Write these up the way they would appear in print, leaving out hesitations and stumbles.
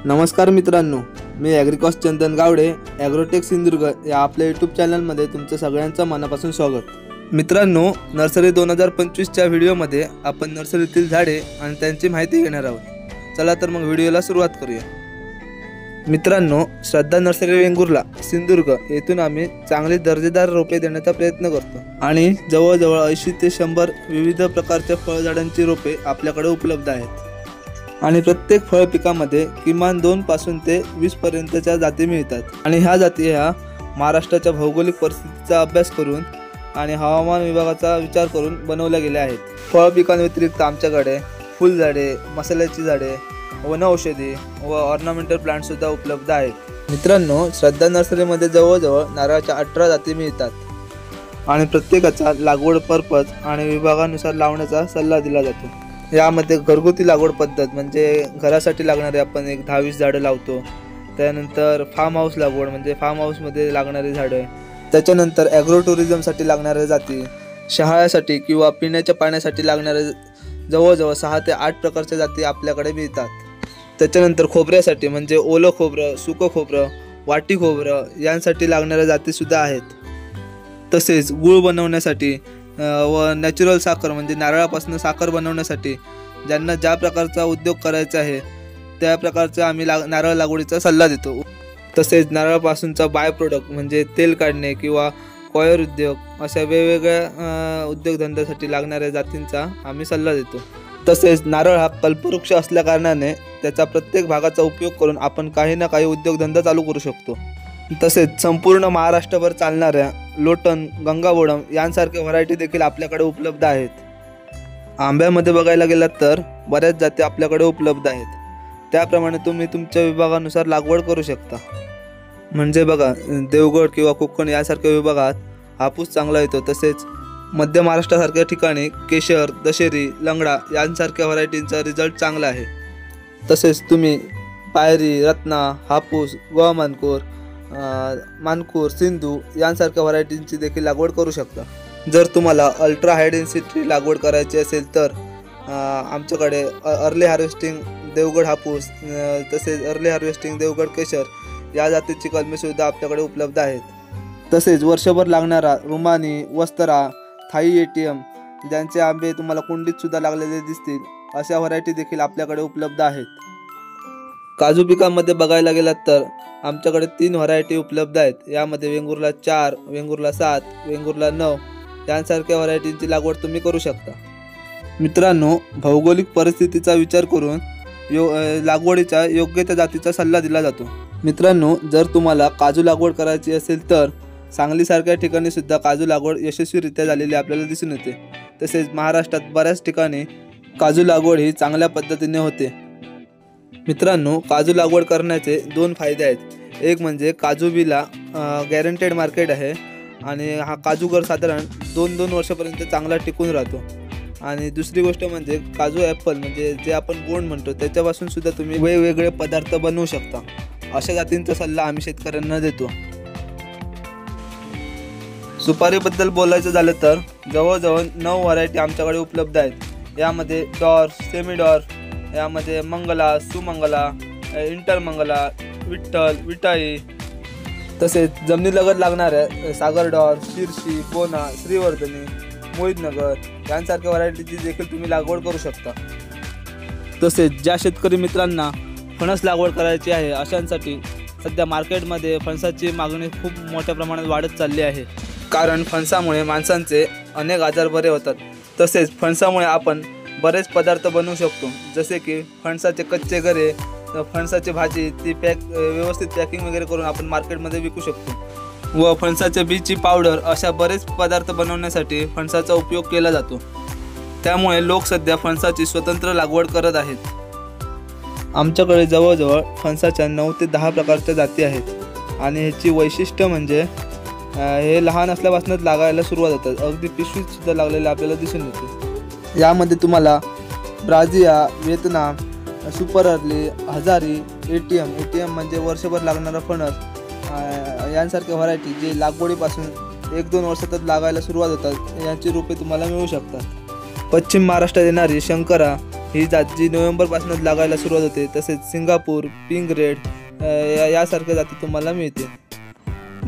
नमस्कार मित्रांनो, मी ॲग्रिकॉस्ट चंदन गावडे ॲग्रोटेक सिंधुदुर्ग या आपल्या यूट्यूब चॅनलमध्ये तुमचं सगळ्यांचं मनापासून स्वागत। मित्रांनो, नर्सरी 2025च्या व्हिडिओमध्ये आपण नर्सरीतील झाडे आणि त्यांची माहिती घेणार आहोत। चला तर मग व्हिडिओला सुरुवात करूया। मित्रांनो, श्रद्धा नर्सरी वेंगुर्ला सिंधुदुर्ग येथून आम्ही चांगले दर्जेदार रोपे देण्याचा प्रयत्न करतो आणि जवळजवळ 80 ते 100 विविध प्रकारच्या फळझाडांची रोपे आपल्याकडे उपलब्ध आहेत आणि प्रत्येक फळ पिकामध्ये किमान 2 पासून ते 20 पर्यंतच्या जाती मिळतात आणि ह्या जाती महाराष्ट्राच्या भौगोलिक परिस्थितीचा अभ्यास करून आणि हवामान विभागाचा विचार करून बनवल्या गेल्या आहेत। फळ पिकांव्यतिरिक्त आमच्याकडे फुलझाडे, मसाल्याची झाडे, वनौषधी व ऑर्नामेंटल प्लांट सुद्धा उपलब्ध आहेत। मित्रांनो, श्रद्धा नर्सरीमध्ये जवळजवळ नारळाच्या 18 जाती मिळतात आणि प्रत्येकाचा लागवड पर्पज आणि विभागानुसार लावण्याचा सल्ला दिला जातो। यामध्ये घरगुती लागवड पद्धत म्हणजे घरासाठी लागणारे आपण 10-20 झाडं लावतो। त्यानंतर फार्म हाऊस लागवड म्हणजे फार्म हाऊसमध्ये लागणारी झाडं, त्याच्यानंतर ॲग्रो टुरिझमसाठी लागणाऱ्या जाती, शहाळ्यासाठी किंवा पिण्याच्या पाण्यासाठी लागणारे जवळजवळ 6 ते 8 प्रकारच्या जाती आपल्याकडे मिळतात। त्याच्यानंतर खोबऱ्यासाठी म्हणजे ओलं खोबरं, सुकं खोबरं, वाटी खोबरं यांसाठी लागणाऱ्या जातीसुद्धा आहेत। तसेच गूळ बनवण्यासाठी व नॅचरल साखर म्हणजे नारळापासून साखर बनवण्यासाठी ज्यांना ज्या प्रकारचा उद्योग करायचा आहे त्या प्रकारचा आम्ही नारळ लागवडीचा सल्ला देतो। तसेच नारळापासूनचा बाय प्रोडक्ट म्हणजे तेल काढणे किंवा कॉयर उद्योग अशा वेगवेगळ्या उद्योगधंद्यासाठी लागणाऱ्या जातींचा आम्ही सल्ला देतो। तसेच नारळ हा कल्पवृक्ष असल्याकारणाने त्याचा प्रत्येक भागाचा उपयोग करून आपण काही ना काही उद्योगधंदा चालू करू शकतो। तसेच संपूर्ण महाराष्ट्रभर चालणाऱ्या लोटन, गंगाबोडम यांसारख्या व्हरायटी देखील आपल्याकडे उपलब्ध आहेत। आंब्यामध्ये बघायला गेलात तर बऱ्याच जाती आपल्याकडे उपलब्ध आहेत, त्याप्रमाणे तुम्ही तुमच्या विभागानुसार लागवड करू शकता। म्हणजे बघा, देवगड किंवा कोकण यासारख्या विभागात हापूस चांगला येतो। तसेच मध्य महाराष्ट्रासारख्या ठिकाणी केशर, दशेरी, लंगडा यांसारख्या व्हरायटींचा रिझल्ट चांगला आहे। तसेच तुम्ही पायरी, रत्ना, हापूस, गोवामानकोर, मानकूर, सिंधू यांसारख्या व्हरायटींची देखील लागवड करू शकता। जर तुम्हाला अल्ट्रा हाय डेन्सिटी लागवड करायची असेल तर आमच्याकडे अर्ली हार्वेस्टिंग देवगड हापूस तसेच अर्ली हार्वेस्टिंग देवगड केशर या जातीची कलमेसुद्धा आपल्याकडे उपलब्ध आहेत। तसेच वर्षभर लागणारा रुमानी, वस्तरा, थाई ATM ज्यांचे आंबे तुम्हाला कुंडीतसुद्धा लागलेले दिसतील अशा व्हरायटी देखील आपल्याकडे उपलब्ध आहेत। काजू पिकांमध्ये बघायला गेलात तर आमच्याकडे 3 व्हरायटी उपलब्ध आहेत। यामध्ये वेंगुर्ला 4, वेंगुर्ला 7, वेंगुर्ला 9 यांसारख्या व्हरायटींची लागवड तुम्ही करू शकता। मित्रांनो, भौगोलिक परिस्थितीचा विचार करून लागवडीच्या योग्य त्या जातीचा सल्ला दिला जातो। मित्रांनो, जर तुम्हाला काजू लागवड करायची असेल तर सांगलीसारख्या ठिकाणी सुद्धा काजू लागवड यशस्वीरित्या झालेली आपल्याला दिसून येते। तसेच महाराष्ट्रात बऱ्याच ठिकाणी काजू लागवड ही चांगल्या पद्धतीने होते। मित्रांनो, काजू लागवड करण्याचे 2 फायदे आहेत। एक म्हणजे काजू बीला गॅरंटेड मार्केट आहे आणि हा काजूगर साधारण 2-2 वर्षापर्यंत चांगला टिकून राहतो। आणि दुसरी गोष्ट म्हणजे काजू ॲपल म्हणजे जे आपण बोंड म्हणतो त्याच्यापासून सुद्धा तुम्ही वेगवेगळे पदार्थ बनवू शकता। अशा जातींचा सल्ला आम्ही शेतकऱ्यांना देतो। सुपारीबद्दल बोलायचं झालं तर जवळजवळ 9 व्हरायटी आमच्याकडे उपलब्ध आहेत। यामध्ये डॉर्फ, सेमी डॉर्फ, यामध्ये मंगला, सुमंगला, इंटरमंगला, विठ्ठल, विटाई, तसेच जमिनीलगत लागणाऱ्या सागर डॉर्फ, शिरशी, बोना, श्रीवर्धनी, मोहितनगर यांसारख्या व्हरायटीची देखील तुम्ही लागवड करू शकता। तसेच ज्या शेतकरी मित्रांना फणस लागवड करायची आहे अशांसाठी सध्या मार्केटमध्ये फणसाची मागणी खूप मोठ्या प्रमाणात वाढत चालली आहे, कारण फणसामुळे माणसांचे अनेक आजार बरे होतात। तसेच फणसामुळे आपण बरेच पदार्थ बनवू शकतो, जसे की फणसाचे कच्चे गरे, फणसाची भाजी ती व्यवस्थित पॅकिंग वगैरे करून आपण मार्केटमध्ये विकू शकतो व फणसाच्या बीची पावडर अशा बरेच पदार्थ बनवण्यासाठी फणसाचा उपयोग केला जातो। त्यामुळे लोक सध्या फणसाची स्वतंत्र लागवड करत आहेत। आमच्याकडे जवळजवळ फणसाच्या 9 ते 10 प्रकारच्या जाती आहेत आणि ह्याची वैशिष्ट्य म्हणजे हे लहान असल्यापासूनच लागायला सुरुवात होतात, अगदी पिशवीतसुद्धा लागलेले आपल्याला दिसून येते। यामध्ये तुम्हाला ब्राझिया, व्हिएतनाम, सुपर अर्ली, हजारी, ATM म्हणजे वर्षभर लागणारा फणस यांसारख्या व्हरायटी जे लागवडीपासून 1-2 वर्षातच लागायला सुरुवात होतात यांची रोपे तुम्हाला मिळू शकतात। पश्चिम महाराष्ट्रात येणारी शंकरा, ही जात जी नोव्हेंबरपासूनच लागायला सुरुवात होते. तसेच सिंगापूर, पिंक रेड यासारख्या जाती तुम्हाला मिळते.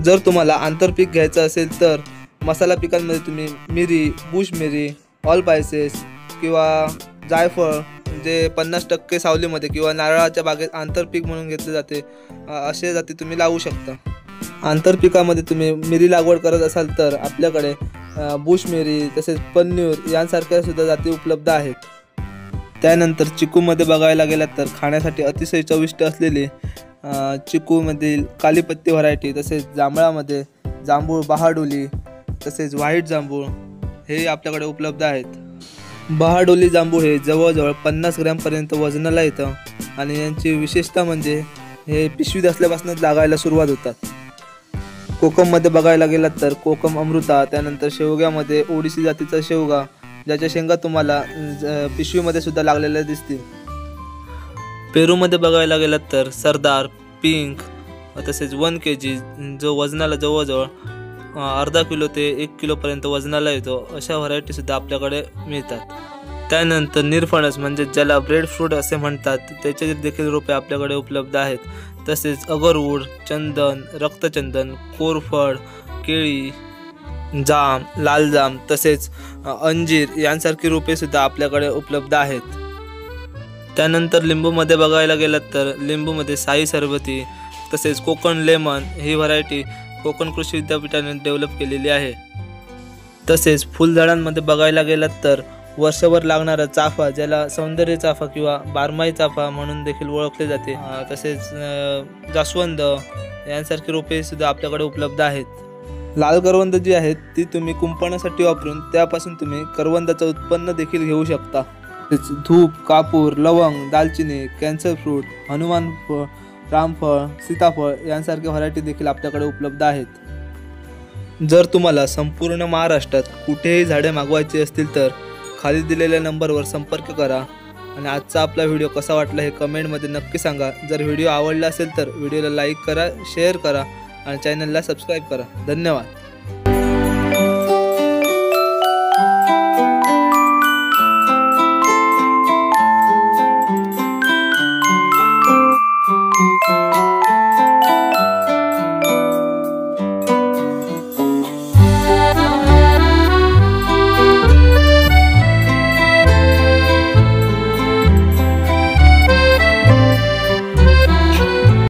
जर तुम्हाला आंतरपीक घ्यायचं असेल तर मसाला पिकांमध्ये तुम्ही मिरी, बुश मिरी, ऑल स्पाइसेस किंवा जायफळ जे 50% सावलीमध्ये किंवा नारळाच्या बागेत आंतरपीक म्हणून घेतले जाते असे जाती तुम्ही लावू शकता. आंतरपिकामध्ये तुम्ही मिरी लागवड करत असाल तर आपल्याकडे बुश मिरी तसेच पन्न्यूर यांसारख्या सुद्धा जाती उपलब्ध आहेत. त्यानंतर चिकूमध्ये बघायला गेलात तर खाण्यासाठी अतिशय चविष्ट असलेली चिकूमधील कालीपत्ती व्हरायटी, तसेच जांभळामध्ये जांभूळ बहाडोली तसेच व्हाईट जांभूळ हे आपल्याकडे उपलब्ध आहेत. बहाडोली जांभूळ हे जवळजवळ 50 ग्रॅमपर्यंत वजनाला येतं आणि यांची विशेषता म्हणजे हे पिशवीत असल्यापासूनच लागायला सुरुवात होतात. कोकममध्ये बघायला गेलात तर कोकम अमृता, त्यानंतर शेवग्यामध्ये ओडिसी जातीचा शेवगा ज्याच्या शेंगा तुम्हाला पिशवीमध्ये सुद्धा लागलेल्या दिसतील. पेरूमध्ये बघायला गेलात तर सरदार, पिंक तसेच 1 kg जो वजनाला जवळजवळ अर्धा किलो ते 1 किलोपर्यंत वजनाला येतो अशा व्हरायटी सुद्धा आपल्याकडे मिळतात. त्यानंतर निरफणस म्हणजे ज्याला ब्रेड फ्रूट असे म्हणतात त्याचे देखील रोपे आपल्याकडे उपलब्ध आहेत. तसेच अगरवूड, चंदन, रक्तचंदन, कोरफड, केळी, जाम, लाल जाम तसेच अंजीर यांसारखी रोपे सुद्धा आपल्याकडे उपलब्ध आहेत. त्यानंतर लिंबूमध्ये बघायला गेलात तर लिंबूमध्ये साई सरबती तसेच कोकण लेमन ही व्हरायटी कोकण कृषी विद्यापीठाने डेव्हलप केलेली आहे. तसेच फुलझाडांमध्ये बघायला गेलात तर वर्षभर लागणारा चाफा ज्याला सौंदर्य चाफा किंवा बारमाही चाफा म्हणून देखील ओळखले जाते, तसेच जास्वंद यांसारखी रोपे सुद्धा आपल्याकडे उपलब्ध आहेत. लाल करवंद जी आहेत ती तुम्ही कुंपणासाठी वापरून त्यापासून तुम्ही करवंदाचं उत्पन्न देखील घेऊ शकता. धूप, कापूर, लवंग, दालचिनी, कॅन्सर फ्रूट, हनुमान फळ, रामफळ, सीताफळ यांसारख्या व्हरायटी देखील आपल्याकडे उपलब्ध आहेत. जर तुम्हाला संपूर्ण महाराष्ट्रात कुठेही झाडे मागवायची असतील तर खाली दिलेल्या नंबरवर संपर्क करा. आणि आजचा आपला व्हिडिओ कसा वाटला हे कमेंटमध्ये नक्की सांगा. जर व्हिडिओ आवडला असेल तर व्हिडिओला लाईक करा, शेअर करा आणि चॅनलला सबस्क्राईब करा. धन्यवाद.